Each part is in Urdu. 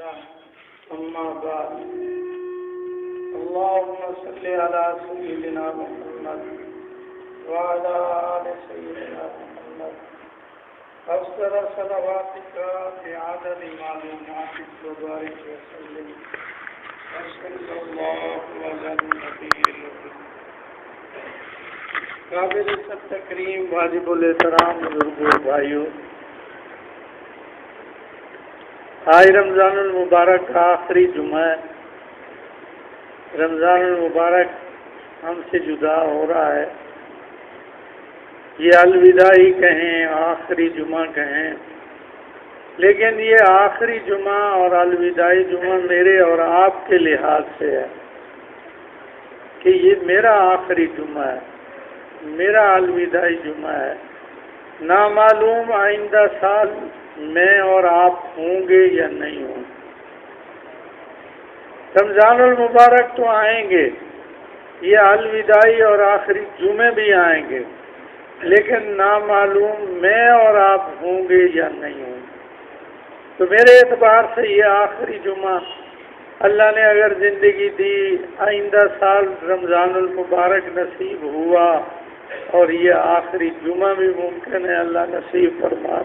أما بعد اللهم صل على سيدنا محمد وعلى آل سيدنا محمد أفضل صلواتك بعدد معلوماتك وبارك وسلم وصلى الله على النبي الكريم. قابل تکریم واجب الاحترام بزرگوں بھائیوں، آج رمضان المبارک کا آخری جمعہ ہے. رمضان المبارک ہم سے جدا ہو رہا ہے. یہ الوداعی کہیں، آخری جمعہ کہیں، لیکن یہ آخری جمعہ اور الوداعی جمعہ میرے اور آپ کے لحاظ سے ہے کہ یہ میرا آخری جمعہ ہے، میرا الوداعی جمعہ ہے. نامعلوم آئندہ سال میں اور آپ ہوں گے یا نہیں ہوں. رمضان المبارک تو آئیں گے، یہ الوداعی اور آخری جمعے بھی آئیں گے، لیکن نامعلوم میں اور آپ ہوں گے یا نہیں ہوں. تو میرے اعتبار سے یہ آخری جمعہ، اللہ نے اگر زندگی دی، آئندہ سال رمضان المبارک نصیب ہوا اور یہ آخری جمعہ بھی ممکن ہے اللہ نصیب فرما.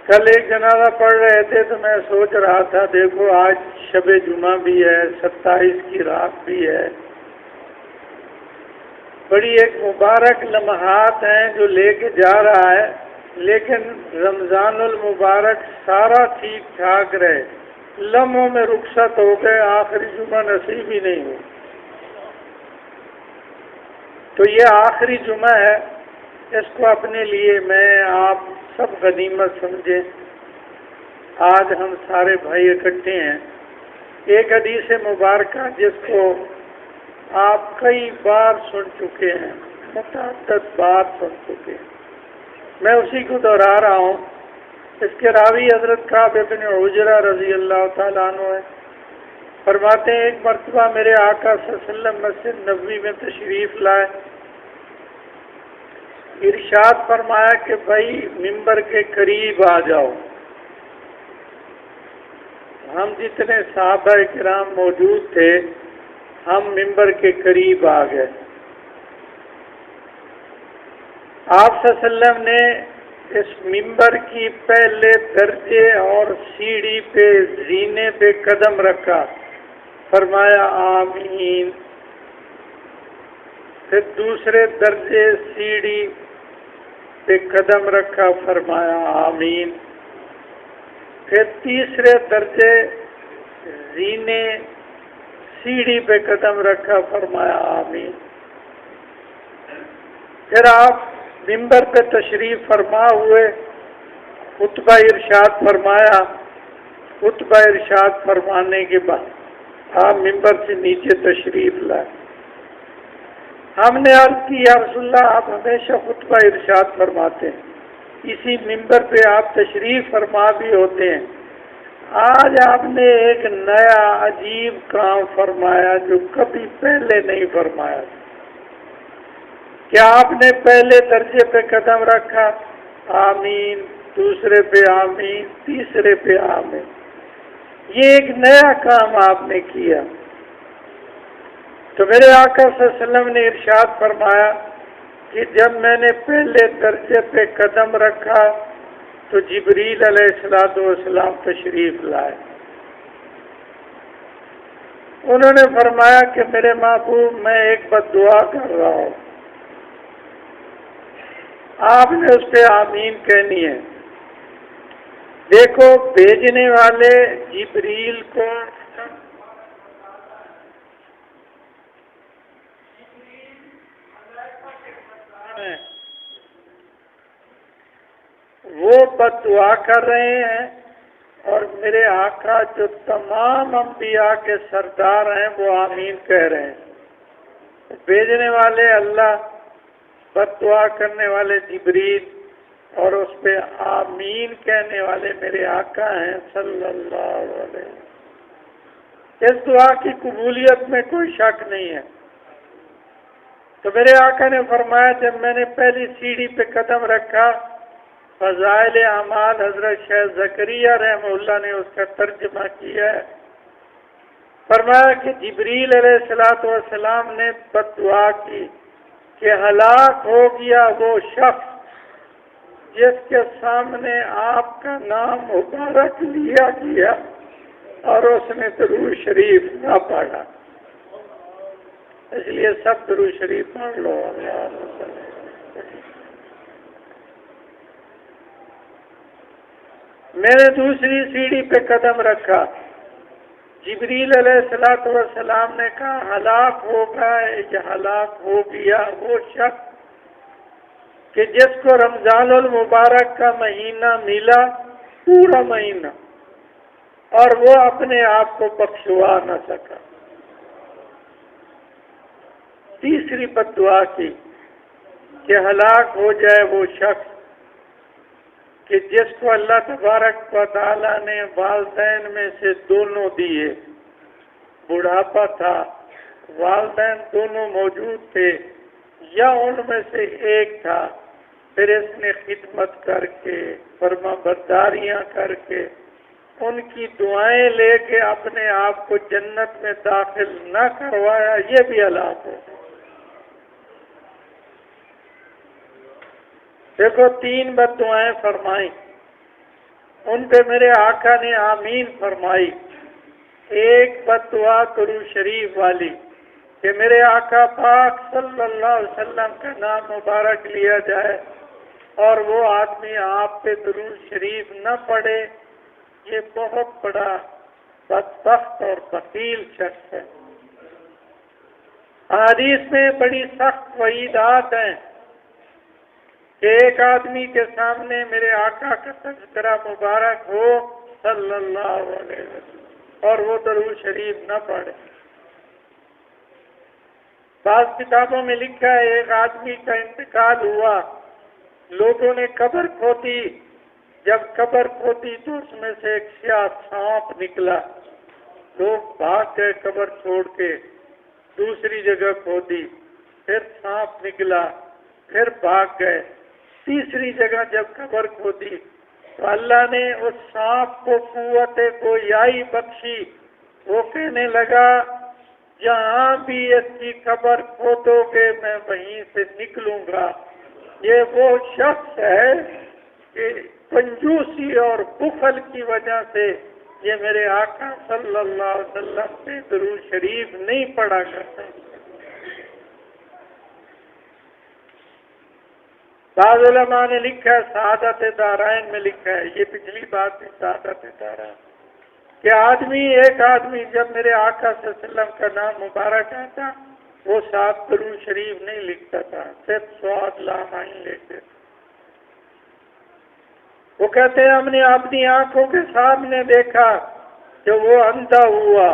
کل ایک جنازہ پڑھ رہے تھے تو میں سوچ رہا تھا، دیکھو آج شب جمعہ بھی ہے، 27 کی رات بھی ہے. بڑی ایک مبارک لمحات ہیں جو لے کے جا رہا ہے، لیکن رمضان المبارک سارا ٹھیک ٹھاک رہے، لمحوں میں رخصت ہو گئے، آخری جمعہ نصیب ہی نہیں ہو. تو یہ آخری جمعہ ہے، اس کو اپنے لیے میں آپ سب غنیمت سمجھیں. آج ہم سارے بھائی اکٹھے ہیں. ایک حدیث مبارکہ جس کو آپ کئی بار سن چکے ہیں، متعدد بار سن چکے ہیں، میں اسی کو دہرا رہا ہوں. اس کے راوی حضرت کعب بن عجرہ رضی اللہ تعالیٰ عنہ ہے. فرماتے ہیں ایک مرتبہ میرے آقا صلی اللہ علیہ وسلم مسجد نبوی میں تشریف لائے. ارشاد فرمایا کہ بھائی ممبر کے قریب آ جاؤ. ہم جتنے صحابہ کرام موجود تھے ہم ممبر کے قریب آ گئے. آپ صلی اللہ علیہ وسلم نے اس ممبر کی پہلے درجے اور سیڑھی پہ زینے پہ قدم رکھا، فرمایا آمین. پھر دوسرے درجے سیڑھی پہ قدم رکھا، فرمایا آمین. پھر تیسرے درجے زینے سیڑھی پہ قدم رکھا، فرمایا آمین. پھر آپ ممبر پہ تشریف فرما ہوئے، خطبہ ارشاد فرمایا. خطبہ ارشاد فرمانے کے بعد آپ ممبر سے نیچے تشریف لائے. ہم نے عرض کی یا رسول اللہ آپ ہمیشہ خطبہ ارشاد فرماتے ہیں، اسی ممبر پہ آپ تشریف فرما بھی ہوتے ہیں، آج آپ نے ایک نیا عجیب کام فرمایا جو کبھی پہلے نہیں فرمایا. کیا آپ نے پہلے درجے پہ قدم رکھا، آمین، دوسرے پہ آمین، تیسرے پہ آمین. یہ ایک نیا کام آپ نے کیا. تو میرے آقا صلی اللہ علیہ وسلم نے ارشاد فرمایا کہ جب میں نے پہلے درجے پہ قدم رکھا تو جبریل علیہ السلام تشریف لائے. انہوں نے فرمایا کہ میرے محبوب میں ایک بد دعا کر رہا ہوں، آپ نے اس پہ آمین کہنی ہے. دیکھو بھیجنے والے جبریل کو وہ بد دعا کر رہے ہیں، اور میرے آقا جو تمام انبیاء کے سردار ہیں وہ آمین کہہ رہے ہیں. بھیجنے والے اللہ، بد دعا کرنے والے جبریل، اور اس پہ آمین کہنے والے میرے آقا ہیں صلی اللہ علیہ وسلم. اس دعا کی قبولیت میں کوئی شک نہیں ہے. تو میرے آقا نے فرمایا جب میں نے پہلی سیڑھی پہ قدم رکھا فضائل اعمال حضرت شیخ زکریا رحمہ اللہ نے اس کا ترجمہ کیا ہے۔ فرمایا کہ جبریل علیہ السلام نے بد دعا کی کہ ہلاک ہو گیا وہ شخص جس کے سامنے آپ کا نام مبارک لیا گیا اور اس نے درود شریف نہ پڑھا۔ اس لیے سب درود شریف پڑھ لو۔ میں نے دوسری سیڑھی پہ قدم رکھا، جبریل علیہ السلام نے کہا ہلاک ہوگا یا ہلاک ہو گیا وہ شخص کہ جس کو رمضان المبارک کا مہینہ ملا پورا مہینہ اور وہ اپنے آپ کو بخشوا نہ سکا۔ تیسری بد دعا کی کہ ہلاک ہو جائے وہ شخص کہ جس کو اللہ تبارک و تعالیٰ نے والدین میں سے دونوں دیے، بڑھاپا تھا، والدین دونوں موجود تھے یا ان میں سے ایک تھا، پھر اس نے خدمت کر کے فرما برداریاں کر کے ان کی دعائیں لے کے اپنے آپ کو جنت میں داخل نہ کروایا، یہ بھی ہلاک ہو۔ دیکھو تین بد دعائیں فرمائیں، ان پہ میرے آقا نے آمین فرمائی۔ ایک بد دعا درود شریف والی کہ میرے آقا پاک صلی اللہ علیہ وسلم کا نام مبارک لیا جائے اور وہ آدمی آپ پہ درود شریف نہ پڑھے، یہ بہت بڑا بدبخت اور بخیل شخص ہے۔ حدیث میں بڑی سخت وعیدات ہیں کہ ایک آدمی کے سامنے میرے آقا کا تذکرہ مبارک ہو صلی اللہ علیہ وسلم اور وہ درود شریف نہ پڑھے۔ بعض کتابوں میں لکھا ہے ایک آدمی کا انتقال ہوا، لوگوں نے قبر کھودی، جب قبر کھودی تو اس میں سے ایک سیاہ سانپ نکلا، لوگ بھاگ گئے قبر چھوڑ کے، دوسری جگہ کھودی، پھر سانپ نکلا، پھر بھاگ گئے، تیسری جگہ جب قبر کھودی تو اللہ نے اس سانپ کو قوت گویائی بخشی، وہ کہنے لگا جہاں بھی اس کی قبر کھودو گے میں وہیں سے نکلوں گا۔ یہ وہ شخص ہے کہ کنجوسی اور بخل کی وجہ سے یہ میرے آقا صلی اللہ علیہ وسلم پہ درود شریف نہیں پڑھا کرتا۔ بعض علماء نے لکھا ہے، سعادت دارائن میں لکھا ہے، یہ پچھلی بات ہے سعادت دارائن، کہ ایک آدمی جب میرے آقا صلی اللہ علیہ وسلم کا نام مبارک آتا وہ ساتھ درود شریف نہیں لکھتا تھا، صرف سواد لامعین لیتے تھے۔ وہ کہتے ہیں ہم نے اپنی آنکھوں کے سامنے دیکھا کہ وہ اندھا ہوا،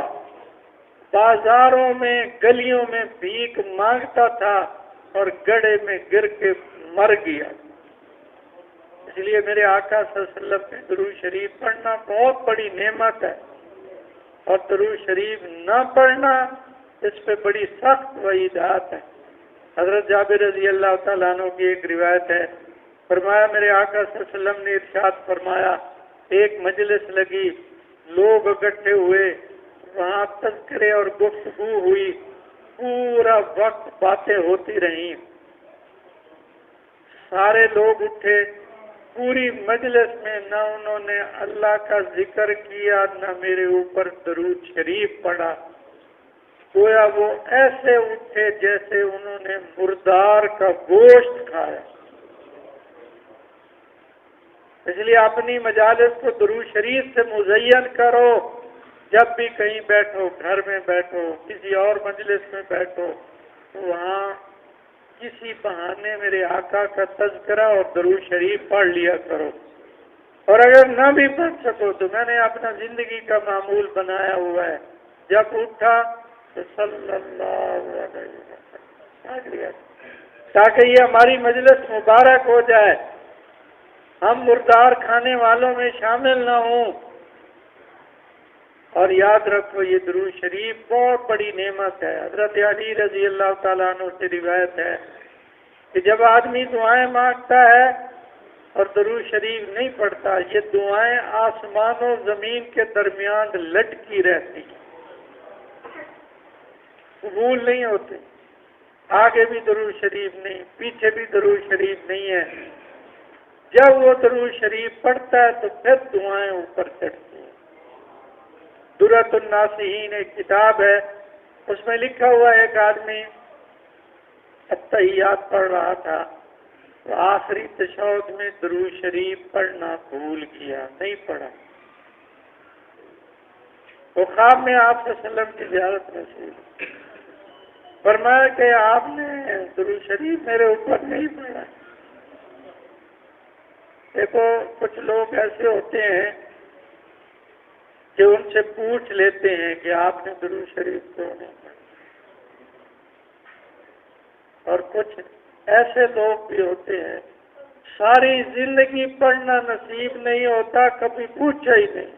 بازاروں میں گلیوں میں بھیک مانگتا تھا اور گڑھے میں گر کے مر گیا۔ اس لیے میرے آقا صلی اللہ علیہ وسلم پہ درود شریف پڑھنا بہت بڑی نعمت ہے، اور درود شریف نہ پڑھنا اس پہ بڑی سخت وعیدات ہے۔ حضرت جابر رضی اللہ تعالیٰ عنہ کی ایک روایت ہے، فرمایا میرے آقا صلی اللہ علیہ وسلم نے ارشاد فرمایا ایک مجلس لگی، لوگ اکٹھے ہوئے، وہاں تذکرے اور گفتگو ہوئی، پورا وقت باتیں ہوتی رہیں، سارے لوگ اٹھے، پوری مجلس میں نہ انہوں نے اللہ کا ذکر کیا نہ میرے اوپر درود شریف پڑھا، گویا وہ ایسے اٹھے جیسے انہوں نے مردار کا گوشت کھایا۔ اس لیے اپنی مجالس کو درود شریف سے مزین کرو، جب بھی کہیں بیٹھو، گھر میں بیٹھو، کسی اور مجلس میں بیٹھو، تو وہاں کسی بہانے میرے آقا کا تذکرہ اور درود شریف پڑھ لیا کرو۔ اور اگر نہ بھی پڑھ سکو تو میں نے اپنا زندگی کا معمول بنایا ہوا ہے، جب اٹھا تو صلی اللہ علیہ وسلم پڑھ لیا، تاکہ یہ ہماری مجلس مبارک ہو جائے، ہم مردار کھانے والوں میں شامل نہ ہوں۔ اور یاد رکھو یہ درود شریف بہت بڑی نعمت ہے۔ حضرت علی رضی اللہ تعالیٰ عنہ سے روایت ہے کہ جب آدمی دعائیں مانگتا ہے اور درود شریف نہیں پڑھتا، یہ دعائیں آسمان و زمین کے درمیان لٹکی رہتی ہیں، قبول نہیں ہوتے۔ آگے بھی درود شریف نہیں، پیچھے بھی درود شریف نہیں ہے۔ جب وہ درود شریف پڑھتا ہے تو پھر دعائیں اوپر چڑھتی ہیں۔ درۃ الناصحین ایک کتاب ہے، اس میں لکھا ہوا ایک آدمی التحیات پڑھ رہا تھا، تو آخری تشہد میں درود شریف پڑھنا بھول گیا، نہیں پڑھا۔ وہ خواب میں آپ صلی اللہ علیہ وسلم کی زیارت نصیب، فرمایا کہ آپ نے درود شریف میرے اوپر نہیں پڑھا۔ دیکھو کچھ لوگ ایسے ہوتے ہیں کہ ان سے پوچھ لیتے ہیں کہ آپ نے درود شریف کیوں نہیں پڑھا، اور کچھ ایسے لوگ بھی ہوتے ہیں ساری زندگی پڑھنا نصیب نہیں ہوتا، کبھی پوچھا ہی نہیں۔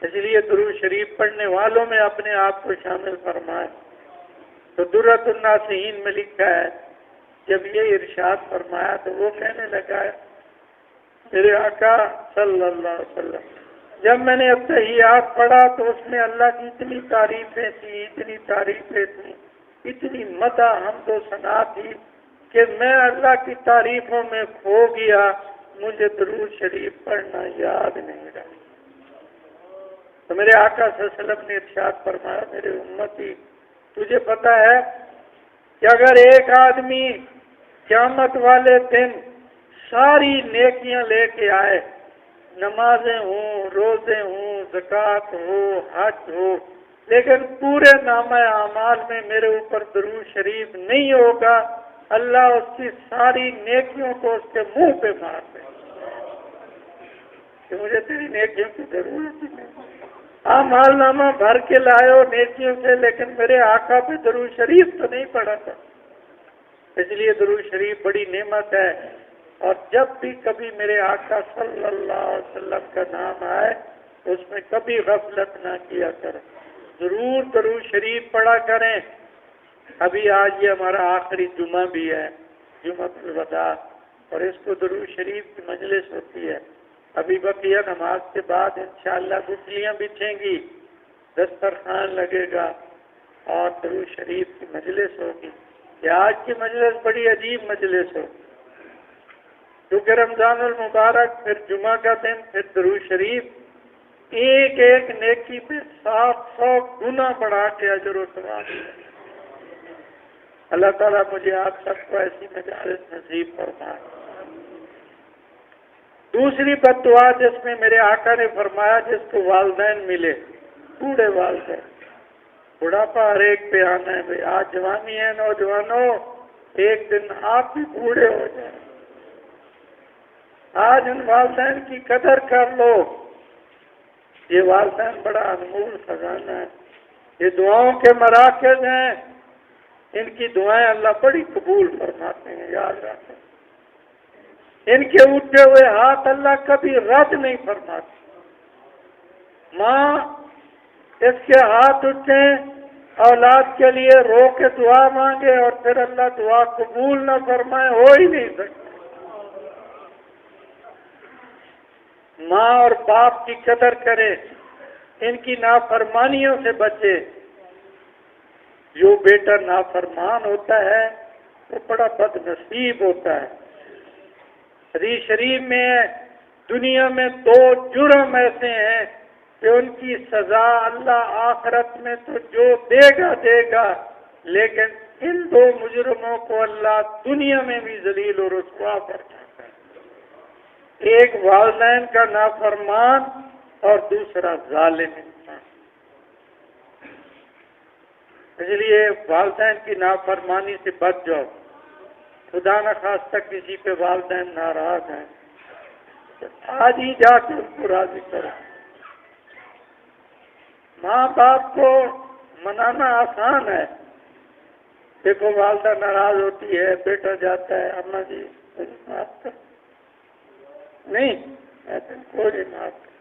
اس لیے درود شریف پڑھنے والوں میں اپنے آپ کو شامل فرمائے۔ تو درۃ الناصحین میں لکھا ہے، جب یہ ارشاد فرمایا تو وہ کہنے لگا ہے میرے آقا صلی اللہ علیہ وسلم، جب میں نے التحیات پڑھا تو اس میں اللہ کی اتنی تعریفیں تھیں، اتنی تعریفیں تھیں، اتنی مدح حمد و ثنا تھی کہ میں اللہ کی تعریفوں میں کھو گیا، مجھے درود شریف پڑھنا یاد نہیں رہا۔ تو میرے آقا صلی اللہ علیہ وسلم نے ارشاد فرمایا، میرے امتی تجھے پتا ہے کہ اگر ایک آدمی قیامت والے دن ساری نیکیاں لے کے آئے، نمازیں ہوں، روزے ہوں، زکوٰۃ ہو، حج ہو، لیکن پورے نامہ اعمال میں میرے اوپر درود شریف نہیں ہوگا، اللہ اس کی ساری نیکیوں کو اس کے منہ پہ مار دے کہ مجھے تیری نیکیوں کی ضرورت ہی نہیں۔ اعمال نامہ بھر کے لائے ہو نیکیوں سے، لیکن میرے آقا پہ درود شریف تو نہیں پڑھا تھا۔ اس لیے درود شریف بڑی نعمت ہے، اور جب بھی کبھی میرے آقا صلی اللہ علیہ وسلم کا نام آئے اس میں کبھی غفلت نہ کیا کریں، ضرور درود شریف پڑھا کریں۔ ابھی آج یہ ہمارا آخری جمعہ بھی ہے، جمعہ الوداع، اور اس کو درود شریف کی مجلس ہوتی ہے۔ ابھی بقیہ نماز کے بعد انشاءاللہ گٹھلیاں بچھیں گی، دسترخوان لگے گا اور درود شریف کی مجلس ہوگی۔ کہ آج کی مجلس بڑی عجیب مجلس ہو، کیونکہ رمضان المبارک، پھر جمعہ کا دن، پھر درود شریف، ایک ایک نیکی پہ 700 گنا بڑھا کے اجر و ثواب۔ اللہ تعالیٰ مجھے آپ سب کو ایسی مجالس نصیب فرمائے۔ دوسری بد دعا جس میں میرے آقا نے فرمایا جس کو والدین ملے، بوڑھے والدین، بڑھاپا ہر ایک پہ آنا ہے بھائی، آج جوانی ہے نوجوانوں، ایک دن آپ بھی بوڑھے ہو جائیں، آج ان والدین کی قدر کر لو۔ یہ والدین بڑا انمول خزانہ ہے، یہ دعاؤں کے مراکز ہیں، ان کی دعائیں اللہ بڑی قبول فرماتے ہیں، یاد رکھیں۔ ان کے اٹھے ہوئے ہاتھ اللہ کبھی رد نہیں فرماتے۔ ماں اس کے ہاتھ اٹھیں اولاد کے لیے، رو کے دعا مانگے اور پھر اللہ دعا قبول نہ فرمائے، ہو ہی نہیں سکتا۔ ماں اور باپ کی قدر کرے، ان کی نافرمانیوں سے بچے۔ جو بیٹا نافرمان ہوتا ہے وہ بڑا بد نصیب ہوتا ہے۔ حدیث شریف میں دنیا میں 2 جرم ایسے ہیں کہ ان کی سزا اللہ آخرت میں تو جو دے گا، لیکن ان 2 مجرموں کو اللہ دنیا میں بھی ذلیل و رسوا فرماتا ہے۔ ایک والدین کا نافرمان اور دوسرا ظالم انسان۔ اس لیے والدین کی نافرمانی سے بچ جاؤ۔ خدا نہ خواستہ کسی پہ والدین ناراض ہیں، آج ہی جا کے ان کو راضی کرو۔ ماں باپ کو منانا آسان ہے، دیکھو والدہ ناراض ہوتی ہے، بیٹا جاتا ہے، اماں جی مجھے معاف کر، نہیں میں تم کو نہیں معاف کر،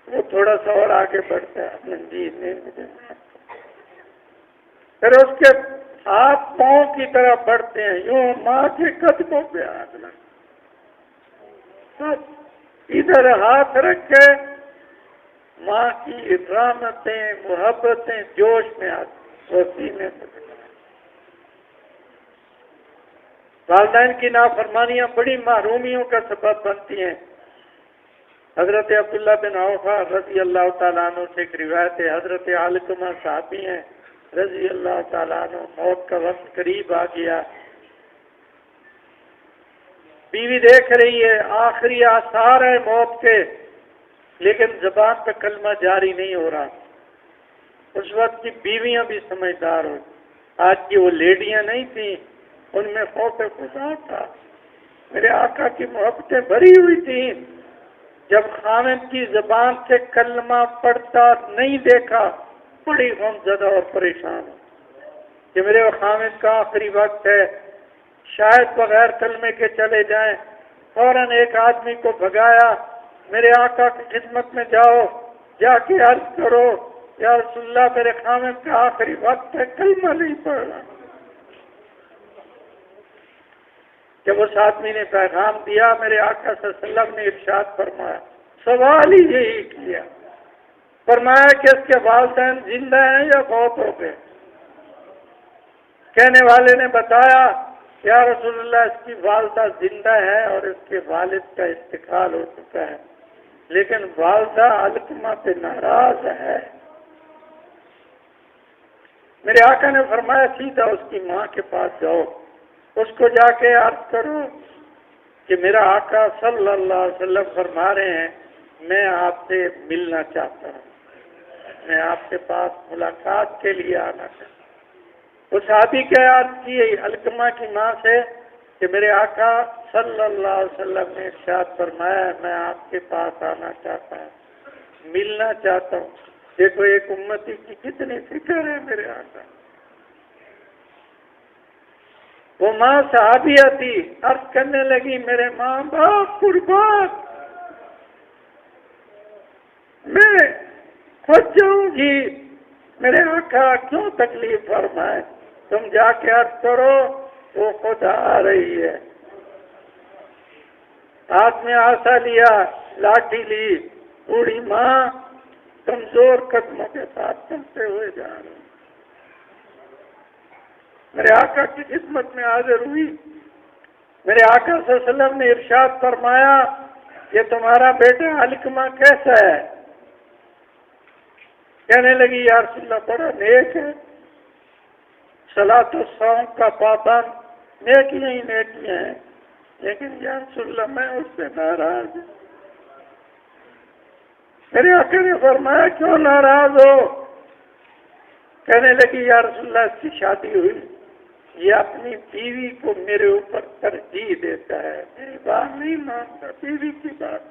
وہ تھوڑا سا اور آگے بڑھتا ہے، جی نہیں مجھے معاف کر۔ پھر اس کے ہاتھ پاؤں کی طرح بڑھتے ہیں، یوں ماں کے قدموں پہ ہاتھ لگ، ادھر ہاتھ رکھے، ماں کی رحمتیں محبتیں جوش میں آتی، وہ سینے سے والدین کی نافرمانیاں بڑی محرومیوں کا سبب بنتی ہیں۔ حضرت عبداللہ بن عوفہ رضی اللہ تعالیٰ عنہ سے ایک روایت ہے، حضرت علقمہ صحابی ہیں رضی اللہ تعالیٰ عنہ، موت کا وقت قریب آ گیا، بیوی دیکھ رہی ہے آخری آثار ہے موت کے، لیکن زبان پہ کلمہ جاری نہیں ہو رہا۔ اس وقت کی بیویاں بھی سمجھدار ہو، آج کی وہ لیڈیاں نہیں تھیں، ان میں خوف خدا تھا، میرے آقا کی محبتیں بھری ہوئی تھیں۔ جب خامد کی زبان سے کلمہ پڑھتا نہیں دیکھا، بڑی غمزدہ اور پریشان ہو کہ میرے خامد کا آخری وقت ہے، شاید بغیر کلمے کے چلے جائیں۔ فوراً ایک آدمی کو بھگایا، میرے آقا کی خدمت میں جاؤ، جا کے عرض کرو یا رسول اللہ میرے خامد کا آخری وقت ہے، کلمہ نہیں پڑھنا۔ جب اس آدمی نے پیغام دیا، میرے آقا صلی اللہ علیہ وسلم نے ارشاد فرمایا، سوال ہی یہی کیا، فرمایا کہ اس کے والدین زندہ ہیں یا فوت ہو گئے؟ کہنے والے نے بتایا، یا رسول اللہ اس کی والدہ زندہ ہے اور اس کے والد کا انتقال ہو چکا ہے، لیکن والدہ علقمہ پہ ناراض ہے۔ میرے آقا نے فرمایا سیدھا اس کی ماں کے پاس جاؤ، اس کو جا کے عرض کرو کہ میرا آقا صلی اللہ علیہ وسلم فرما رہے ہیں میں آپ سے ملنا چاہتا ہوں، میں آپ کے پاس ملاقات کے لیے آنا چاہتا ہوں۔ اس صحابی کے عرض کی علقمہ کی ماں سے کہ میرے آقا صلی اللہ علیہ وسلم نے ارشاد فرمایا میں آپ کے پاس آنا چاہتا ہوں، ملنا چاہتا ہوں۔ دیکھو ایک امتی کی کتنی فکر ہے میرے آقا۔ وہ ماں صحابیہ تھی، عرض کرنے لگی میرے ماں باپ قربان، میں خود جاؤں گی، میرے آقا کیوں تکلیف فرمائے، تم جا کے عرض کرو وہ خود آ رہی ہے۔ ہاتھ میں آسا لیا، لاٹھی لی، بوڑھی ماں کمزور قدموں کے ساتھ چلتے ہوئے جا رہے، میرے آقا کی خدمت میں حاضر ہوئی۔ میرے آقا صلی اللہ علیہ وسلم نے ارشاد فرمایا کہ تمہارا بیٹا علقمہ کیسا ہے؟ کہنے لگی یا رسول اللہ بڑا نیک ہے، صلاۃ و صوم کا پابند، نیکیاں ہی نیکیاں ہیں، لیکن یا رسول اللہ میں اس سے ناراض ہوں۔ میرے آقا نے فرمایا کیوں ناراض ہو؟ کہنے لگی یا رسول اللہ اس کی شادی ہوئی، یہ اپنی بیوی کو میرے اوپر ترجیح دیتا ہے، میری بات نہیں مانتا، بیوی کی بات،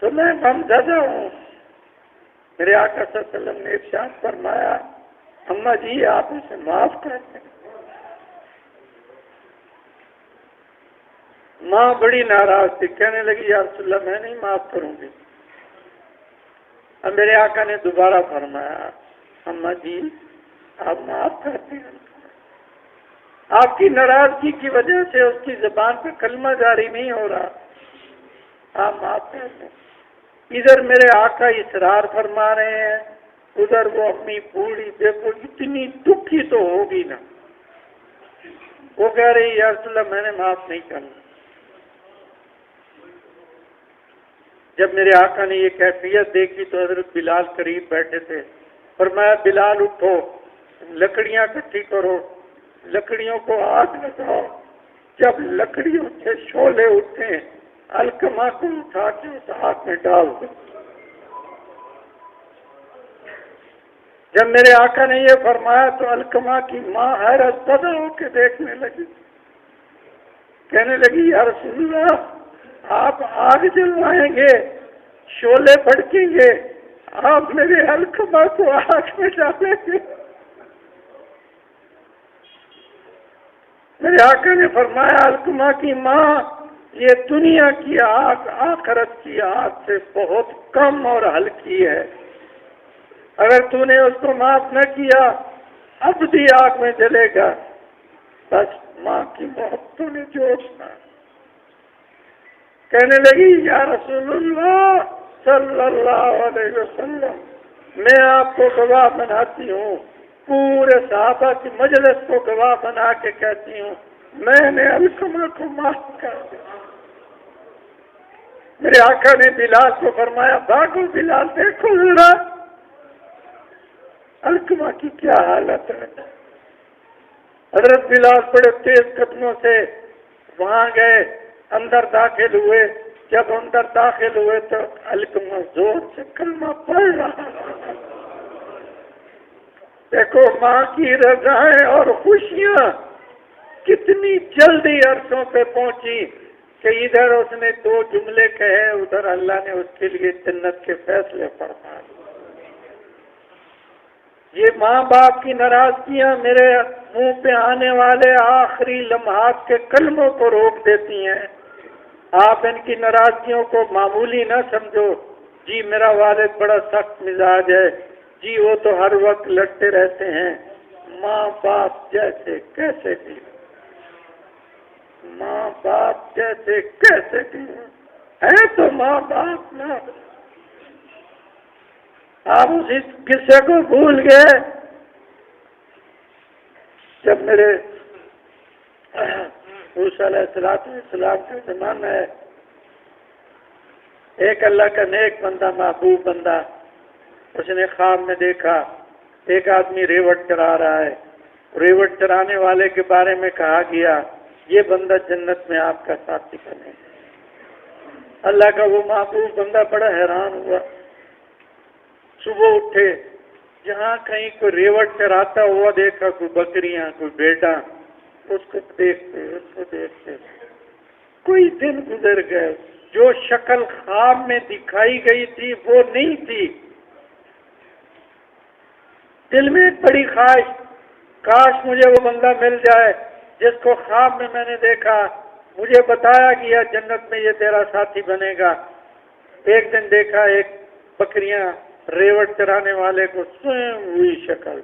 تو میں غمزدہ ہوں۔ میرے آقا صلی اللہ علیہ وسلم نے ارشاد فرمایا اماں جی آپ اسے معاف کر دیں۔ ماں بڑی ناراض تھی، کہنے لگی یا رسول اللہ میں نہیں معاف کروں گی۔ اب میرے آقا نے دوبارہ فرمایا اماں جی آپ معاف کرتے ہیں، آپ کی ناراضگی کی وجہ سے اس کی زبان پہ کلمہ جاری نہیں ہو رہا، آپ معاف کرتے ہیں۔ ادھر میرے آقا اصرار فرما رہے ہیں، ادھر وہ اپنی بوڑھی، دیکھو اتنی دکھی تو ہوگی نا، وہ کہہ رہی یا رسول اللہ میں نے معاف نہیں کرنا۔ جب میرے آقا نے یہ کیفیت دیکھی تو حضرت بلال قریب بیٹھے تھے، فرمایا بلال اٹھو، لکڑیاں اکٹھی کرو، لکڑیوں کو آگ لگاؤ، جب لکڑیوں سے شعلے اٹھیں علقمہ کو اٹھا کے اس آگ میں ڈال دو۔ جب میرے آقا نے یہ فرمایا تو علقمہ کی ماں حیرت زدہ ہو کے دیکھنے لگی، کہنے لگی یا رسول اللہ آپ آگ جلوائیں گے، شعلے بھڑکیں گے، آپ میرے علقمہ کو آگ میں ڈالیں گے؟ میرے آقا نے فرمایا علقمہ کی ماں یہ دنیا کی آگ آخرت کی آگ سے بہت کم اور ہلکی ہے، اگر تو نے اس کو معاف نہ کیا اب بھی آگ میں جلے گا۔ بس ماں کی محبت نے جوشنا۔ کہنے لگی یا رسول اللہ صلی اللہ علیہ وسلم، میں آپ کو گواہ بناتی ہوں، پورے صحابہ کی مجلس کو گواہ بنا کے کہتی ہوں، میں نے علقمہ کو معاف کر دیا۔ میرے آقا نے بلال کو فرمایا بھاگو بلال، دیکھو ذرا علقمہ کی کیا حالت ہے۔ حضرت بلال بڑے تیز قدموں سے وہاں گئے، اندر داخل ہوئے۔ جب اندر داخل ہوئے تو علقمہ زور سے کلمہ پڑھ رہا۔ دیکھو ماں کی رضائیں اور خوشیاں کتنی جلدی عرصوں پہ پہنچی کہ ادھر اس نے 2 جملے کہے، ادھر اللہ نے اس کے لیے جنت کے فیصلے فرمائے۔ یہ ماں باپ کی ناراضگیاں میرے منہ پہ آنے والے آخری لمحات کے کلموں کو روک دیتی ہیں۔ آپ ان کی ناراضگیوں کو معمولی نہ سمجھو، جی میرا والد بڑا سخت مزاج ہے، جی وہ تو ہر وقت لڑتے رہتے ہیں۔ ماں باپ جیسے کیسے بھی، ماں باپ جیسے کیسے بھی ہے تو ماں باپ نہ۔ آپ اسی قصے کو بھول گئے جب میرے موسیٰ علیہ السلام کا زمانہ ہے، ایک اللہ کا نیک بندہ، محبوب بندہ، اس نے خواب میں دیکھا ایک آدمی ریوٹ چرا رہا ہے۔ ریوٹ چرانے والے کے بارے میں کہا گیا یہ بندہ جنت میں آپ کا ساتھی بنے۔ اللہ کا وہ محبوب بندہ بڑا حیران ہوا۔ صبح اٹھے، جہاں کہیں کوئی ریوٹ چراتا ہوا دیکھا، کوئی بکریاں، کوئی بیٹا، اس کو دیکھتے کوئی دن گزر گئے، جو شکل خواب میں دکھائی گئی تھی وہ نہیں تھی۔ دل میں ایک بڑی خواہش، کاش مجھے وہ بندہ مل جائے جس کو خواب میں نے دیکھا، مجھے بتایا گیا جنت میں یہ تیرا ساتھی بنے گا۔ ایک دن دیکھا ایک بکریاں ریوٹ چرانے والے کو سوئم ہوئی شکل،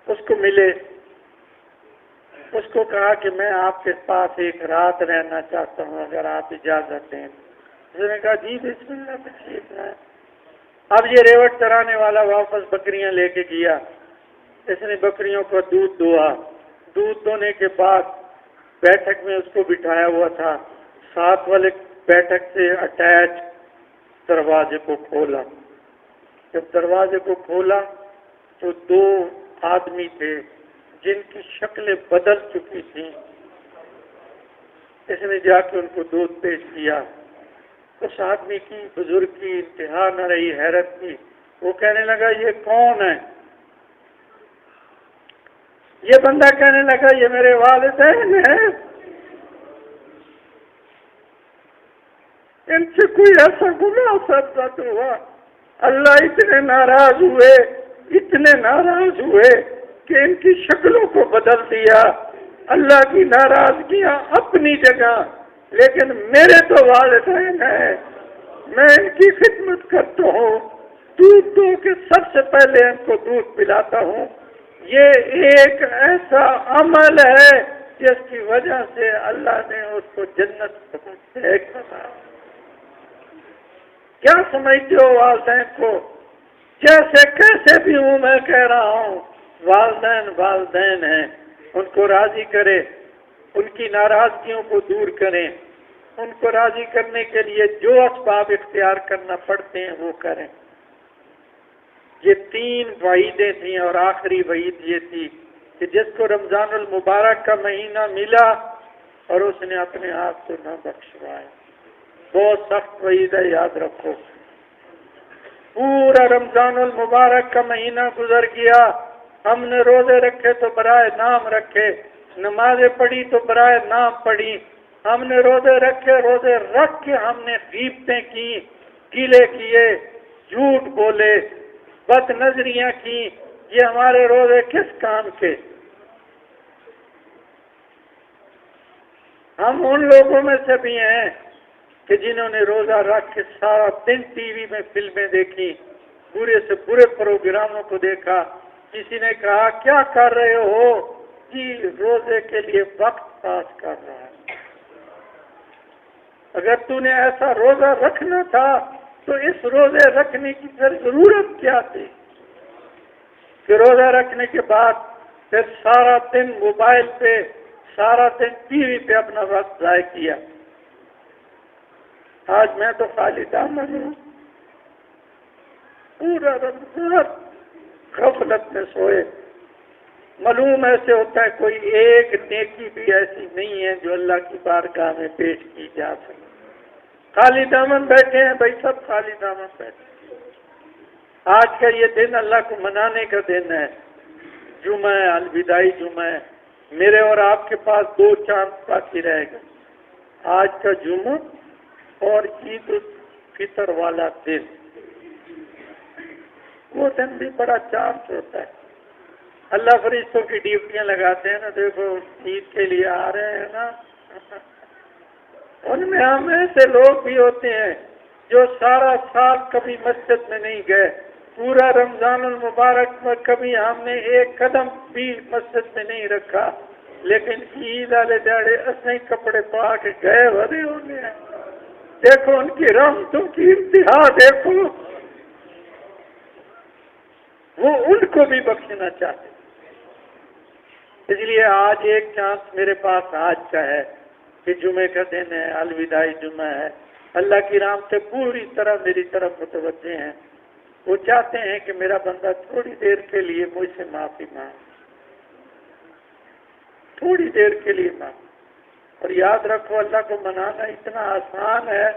اس کو ملے، اس کو کہا کہ میں آپ کے پاس ایک رات رہنا چاہتا ہوں، اگر آپ اجازت دیں۔ اس نے کہا جی بسم اللہ تشریف لائیں۔ اب یہ ریوٹ چرانے والا واپس بکریاں لے کے گیا، اس نے بکریوں کو دودھ دوا، دودھ دونے کے بعد بیٹھک میں اس کو بٹھایا ہوا تھا، ساتھ والے بیٹھک سے اٹیچ دروازے کو کھولا۔ جب دروازے کو کھولا تو 2 آدمی تھے جن کی شکلیں بدل چکی تھیں۔ اس نے جا کے ان کو دودھ پیش کیا۔ اس آدمی کی، بزرگ کی انتہا نہ رہی حیرت کی۔ وہ کہنے لگا یہ کون ہے؟ یہ بندہ کہنے لگا یہ میرے والدین ہیں، ان سے کوئی ایسا گناہ ثابت ہوا، اللہ اتنے ناراض ہوئے کہ ان کی شکلوں کو بدل دیا۔ اللہ کی ناراضگیاں اپنی جگہ، لیکن میرے تو والدین ہیں، میں ان کی خدمت کرتا ہوں، دودھ دو کے سب سے پہلے ان کو دودھ پلاتا ہوں۔ یہ ایک ایسا عمل ہے جس کی وجہ سے اللہ نے اس کو جنت سے ایک بتایا۔ کیا سمجھتے ہو والدین کو؟ جیسے کیسے بھی ہوں، میں کہہ رہا ہوں والدین والدین ہیں، ان کو راضی کرے، ان کی ناراضگیوں کو دور کریں، ان کو راضی کرنے کے لیے جو اسباب اختیار کرنا پڑتے ہیں وہ کریں۔ یہ 3 وعیدیں تھیں اور آخری وعید یہ تھی کہ جس کو رمضان المبارک کا مہینہ ملا اور اس نے اپنے آپ کو نہ بخشوایا۔ بہت سخت وعید ہے، یاد رکھو۔ پورا رمضان المبارک کا مہینہ گزر گیا، ہم نے روزے رکھے تو برائے نام رکھے، نمازیں پڑھی تو برائے نام پڑھی، ہم نے روزے رکھے، روزے رکھ کے ہم نے غیبتیں کی، گیلے کیے، جھوٹ بولے، بد نظریاں کی۔ یہ ہمارے روزے کس کام کے؟ ہم ان لوگوں میں سے بھی ہیں کہ جنہوں نے روزہ رکھ کے سارا دن ٹی وی میں فلمیں دیکھی، برے سے برے پروگراموں کو دیکھا، کسی نے کہا کیا کر رہے ہو؟ جی روزے کے لیے وقت پاس کر رہا ہے۔ اگر تو نے ایسا روزہ رکھنا تھا تو اس روزے رکھنے کی پھر ضرورت کیا تھی کہ روزہ رکھنے کے بعد پھر سارا دن موبائل پہ، سارا دن ٹی وی پہ اپنا وقت ضائع کیا۔ آج میں تو خالی دامن ہوں، پورا رمضان غفلت میں سوئے۔ معلوم ایسے ہوتا ہے کوئی ایک نیکی بھی ایسی نہیں ہے جو اللہ کی بارگاہ میں پیش کی جا سکے۔ خالی دامن بیٹھے ہیں بھائی، سب خالی دامن بیٹھے ہیں۔ آج کا یہ دن اللہ کو منانے کا دن ہے، جمعہ ہے، الوداعی جمعہ ہے۔ میرے اور آپ کے پاس 2 چاند باقی رہے گا، آج کا جمعہ اور عید الفطر والا دن۔ وہ دن بھی بڑا چانس ہوتا ہے۔ اللہ فرشتوں کی ڈیوٹیاں لگاتے ہیں نا، دیکھو عید کے لیے آ رہے ہیں نا، ان میں ہم ایسے لوگ بھی ہوتے ہیں جو سارا سال کبھی مسجد میں نہیں گئے، پورا رمضان المبارک میں کبھی ہم نے ایک قدم بھی مسجد میں نہیں رکھا، لیکن عید والے دہاڑے اصلی کپڑے پا کے گئے بھرے ہونے ہیں۔ دیکھو ان کی رحمتوں کی انتہا دیکھو، وہ ان کو بھی بخشنا چاہتے۔ اس لیے آج ایک چانس میرے پاس آج کا ہے کہ جمعے کا دن ہے، الوداعی جمعہ ہے۔ اللہ کی رحمت سے پوری طرح میری طرف متوجہ ہیں، وہ چاہتے ہیں کہ میرا بندہ تھوڑی دیر کے لیے مجھ سے معافی مانگے، تھوڑی دیر کے لیے مانگے۔ اور یاد رکھو اللہ کو منانا اتنا آسان ہے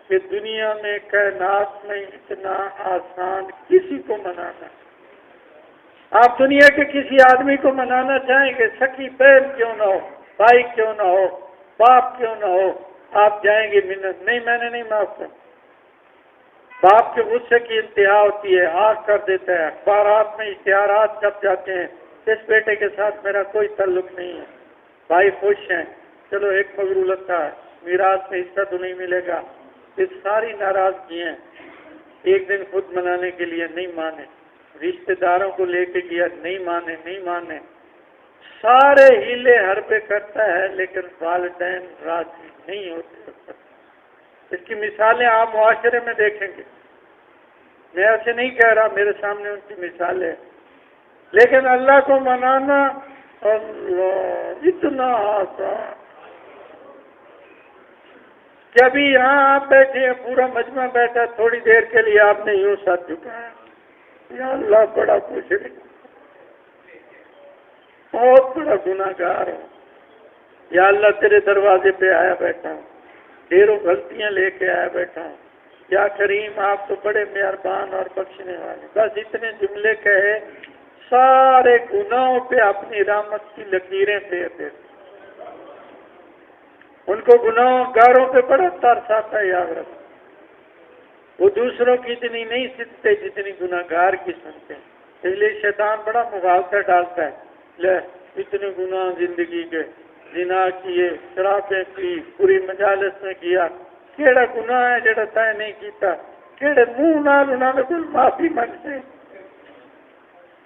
کہ دنیا میں کائنات میں اتنا آسان کسی کو منانا۔ آپ دنیا کے کسی آدمی کو منانا چاہیں گے، سکی بہن کیوں نہ ہو، بھائی کیوں نہ ہو، باپ کیوں نہ ہو، آپ جائیں گے منت نہیں میں نے نہیں معاف کر۔ باپ کے غصے کی انتہا ہوتی ہے، آگ کر دیتا ہے، اخبارات میں اشتہارات چھپ جاتے ہیں، اس بیٹے کے ساتھ میرا کوئی تعلق نہیں ہے۔ بھائی خوش ہیں، چلو ایک مغرولت تھا، میراث میں حصہ تو نہیں ملے گا۔ یہ ساری ناراضگی ہیں، ایک دن خود منانے کے لیے نہیں مانے، رشتہ داروں کو لے کے گیا نہیں مانے، سارے ہیلے حربے کرتا ہے، لیکن والدین راضی نہیں ہوتے۔ اس کی مثالیں آپ معاشرے میں دیکھیں گے، میں ایسے نہیں کہہ رہا، میرے سامنے ان کی مثالیں، لیکن اللہ کو منانا اللہ اتنا آسان کہ ابھی یہاں آپ بیٹھے ہیں، پورا مجمع بیٹھا، تھوڑی دیر کے لیے آپ نے یوں ساتھ جھکایا، یا اللہ بڑا مشرک، بہت بڑا گناہ گار ہوں، یا اللہ تیرے دروازے پہ آیا بیٹھا ہوں، ڈھیروں غلطیاں لے کے آیا بیٹھا ہوں، یا کریم آپ تو بڑے مہربان اور بخشنے والے۔ بس اتنے جملے کہے، سارے گناہوں پہ اپنی رحمت کی لکیریں پھیر دیتے۔ ان کو گناہوں گاروں پہ بڑا ترس آتا ہے، یاد رکھو، وہ دوسروں کی اتنی نہیں سنتے جتنی گناہ گار کی سنتے ہیں۔ اس لیے شیطان بڑا مغالطہ ڈالتا ہے، لے اتنے گناہ زندگی کے، زنا کیے، شرابیں پی، پوری مجالس میں کیا، کیڑا گناہ ہے جڑا تے نہیں کیتا، کیڑے منہ نال انہاں نے کوئی معافی منگتے،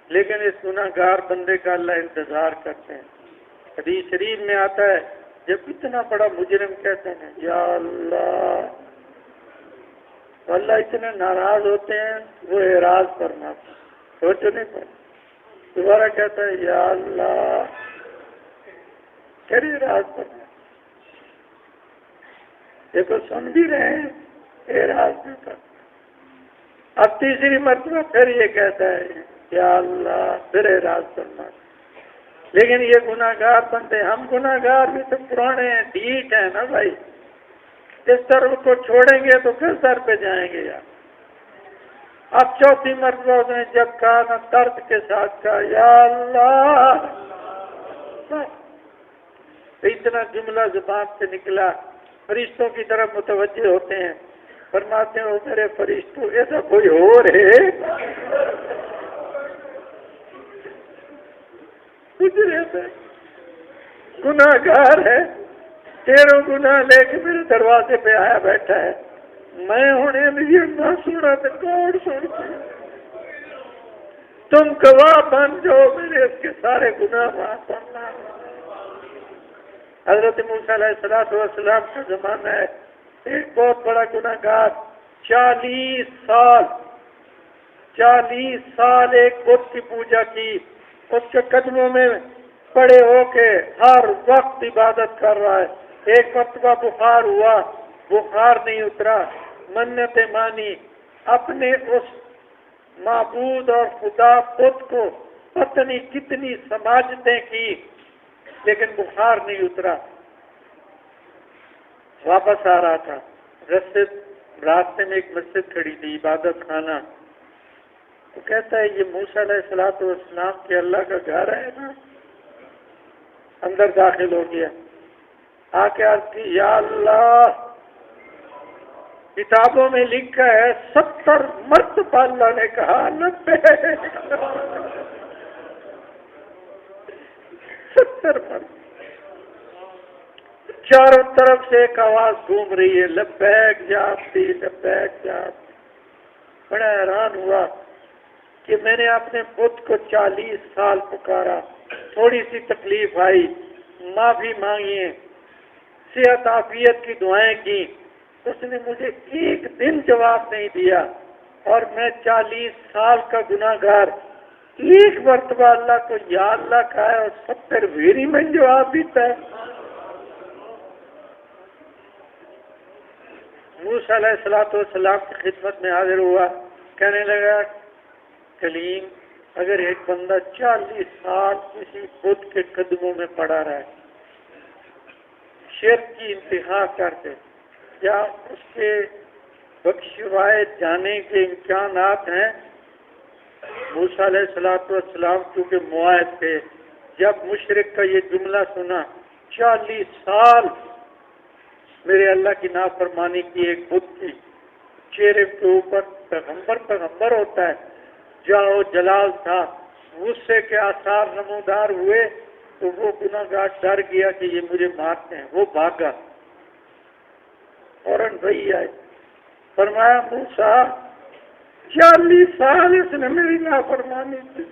لیکن اس گناہ گار بندے کا اللہ انتظار کرتے ہیں۔ حدیث شریف میں آتا ہے جب اتنا بڑا مجرم کہتے ہیں یا اللہ، اللہ اتنے ناراض ہوتے ہیں وہ اعراض فرماتے ہیں، سوچو نہیں پڑتا، دوبارہ کہتا ہے یا اللہ، پھر اعراض فرماتے، دیکھو سن بھی رہے ہیں، اعراض بھی کرتے۔ اب تیسری مرتبہ پھر یہ کہتا ہے یا اللہ، پھر اعراض فرماتے۔ لیکن یہ گناہ گار بندے، ہم گناہ گار بھی تو پرانے ہیں، ڈھیٹ ہیں نا بھائی، اس طرح کو چھوڑیں گے تو کس در پہ جائیں گے یار۔ اب چوتھی مرتبہ اس نے جب کہا نا، درد کے ساتھ کہا یا اللہ، اتنا جملہ زبان سے نکلا، فرشتوں کی طرف متوجہ ہوتے ہیں، فرماتے ہیں وہ میرے فرشتوں ایسا کوئی ہو رہے گزرے میں گناہ گار ہے، تیروں گناہ لے کے میرے دروازے پہ آیا بیٹھا ہے، میں ہوں بھی نہ سنا تو کون سنتا؟ تم گواہ بن جاؤ میرے اس کے سارے گناہ معاف کرنا۔ حضرت موسیٰ علیہ السلام کا زمانہ ہے، ایک بہت بڑا گناہگار 40 سال ایک بت کی پوجا کی، اس کے قدموں میں پڑے ہو کے ہر وقت عبادت کر رہا ہے۔ ایک مرتبہ بخار ہوا، بخار نہیں اترا، منتیں مانی، اپنے اس معبود اور خدا بت کو پتہ نہیں کتنی سماجتیں کی، لیکن بخار نہیں اترا۔ واپس آ رہا تھا، راستے میں ایک مسجد کھڑی تھی، عبادت خانہ۔ تو کہتا ہے یہ موسیٰ علیہ السلام کے اللہ کا گھر ہے نا؟ اندر داخل ہو گیا، آ کے عرض کی یا اللہ، کتابوں میں لکھا ہے 70 مرتبہ اللہ نے کہا لبیک، 70 مرتبہ۔ چاروں طرف سے ایک آواز گھوم رہی ہے، لبیک جاتی، لبیک جاتی۔ بڑا حیران ہوا کہ میں نے اپنے بت کو 40 سال پکارا، تھوڑی سی تکلیف آئی، معافی مانگی، صحت عافیت کی دعائیں کی، اس نے مجھے ایک دن جواب نہیں دیا، اور میں 40 سال کا گناہگار ایک مرتبہ اللہ کو یا اللہ کہا ہے اور 70 ویری میں جواب دیتا ہے۔ موسیٰ علیہ السلام کی خدمت میں حاضر ہوا، کہنے لگا کلیم، اگر ایک بندہ 40 سال کسی بت کے قدموں میں پڑا رہا ہے، شرک کی انتہا کر دے، یا اس کے بخشوائے جانے کے امکانات ہیں؟ موسیٰ علیہ السلام کیونکہ معاہد تھے، جب مشرک کا یہ جملہ سنا، 40 سال میرے اللہ کی نافرمانی کی ایک بت کی، چہرے کے اوپر پیغمبر ہوتا ہے، جاؤ جلال تھا، غصے کے آثار نمودار ہوئے، تو وہ گناہگار ڈر گیا کہ یہ مجھے مارتے ہیں، وہ بھاگا، فوراً وہی آئے، فرمایا موسیٰ 40 سال اس نے میری نافرمانی کی،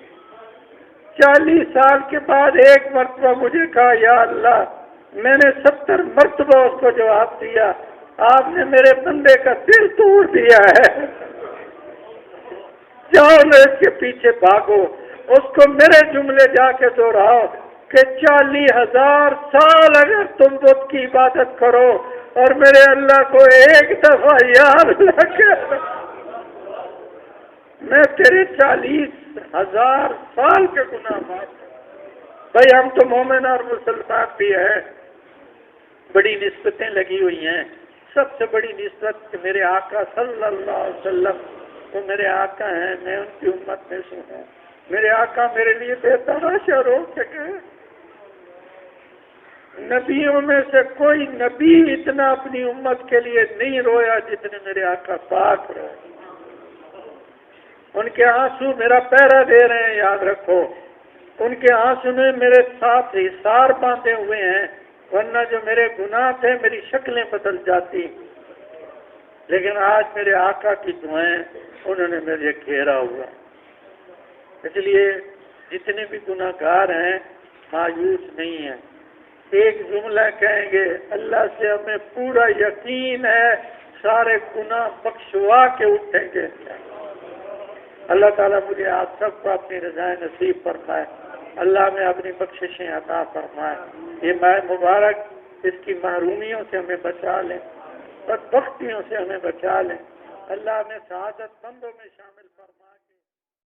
40 سال کے بعد ایک مرتبہ مجھے کہا یا اللہ، میں نے 70 مرتبہ اس کو جواب دیا، آپ نے میرے بندے کا دل توڑ دیا ہے، جاؤ نہ اس کے پیچھے بھاگو، اس کو میرے جملے جا کے دوہراؤ کہ 40,000 سال اگر تم بت کی عبادت کرو اور میرے اللہ کو ایک دفعہ یاد رکھے، میں تیرے 40,000 سال کے گناہ معاف کروں۔ بھائی ہم تو مومن اور مسلمان بھی ہیں، بڑی نسبتیں لگی ہوئی ہیں، سب سے بڑی نسبت کہ میرے آقا صلی اللہ علیہ وسلم وہ میرے آقا ہیں، میں ان کی امت میں سے ہوں، میرے آقا میرے لیے بے تحاشا رو سکے۔ نبیوں میں سے کوئی نبی اتنا اپنی امت کے لیے نہیں رویا جتنے میرے آقا پاک روئے۔ ان کے آنسو میرا پہرا دے رہے ہیں، یاد رکھو، ان کے آنسو میں میرے ساتھ حصار باندھے ہوئے ہیں، ورنہ جو میرے گناہ تھے میری شکلیں بدل جاتی، لیکن آج میرے آقا کی دعائیں انہوں نے مجھے گھیرا ہوا۔ اس لیے جتنے بھی گناہگار ہیں مایوس نہیں ہیں، ایک جملہ کہیں گے اللہ سے ہمیں پورا یقین ہے سارے گناہ بخشوا کے اٹھیں گے۔ اللہ تعالیٰ مجھے آپ سب کو اپنی رضائے نصیب فرمائے، اللہ میں اپنی بخششیں عطا فرمائے، یہ ماہ مبارک اس کی محرومیوں سے ہمیں بچا لیں، بدبختیوں سے ہمیں بچا لیں، اللہ ہمیں سعادت مندوں میں شامل فرمائے۔